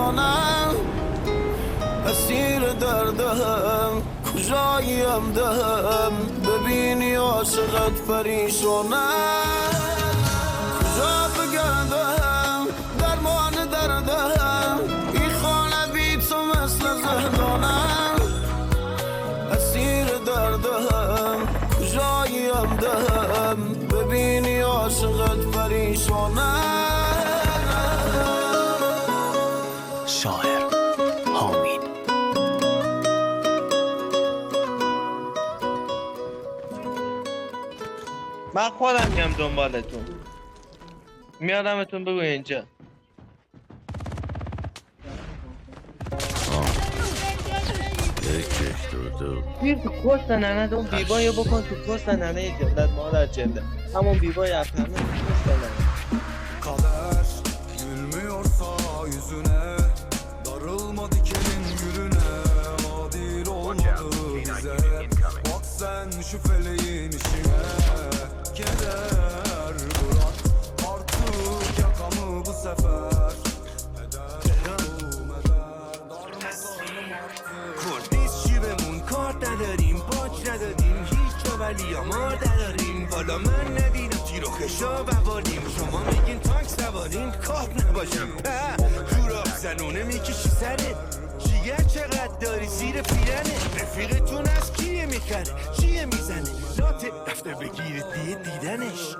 پریشانم اسیر دردم کجایم دهم ببینی عاشقت پریشانم کجا بگردم درمان دردم این خانه بی تو مثل زندانم اسیر دردم کجایم دهم ببینی عاشقت پریشانم. شاعر حامین. من خودم میام دنبالتون میادمتون بگو اینجا. بیر تو کست ننه اون بیبایو بکن تو کست ننه جلد مادر جلد همون بیبای افهمه تو کست ننه. Kader gülmüyorsa yüzüne darılma dikenin gülüne adil olmadı bize bak sen şu feleğin işine keder bırak artık yakamı bu sefer کردیسشیبمون کار نداریم باج ندادیم هیچ جا ولی آمار نداریم بالا من ندیدم تیر و خشا بوالیم شما میگین تانک سوارین کار نباشیم جوراب زنونه میکشی سرت جیگر چقدر داری زیر پیرنه رفیقتون از کیه میخره چیه میزنه لاته رفته بگیره دیدنش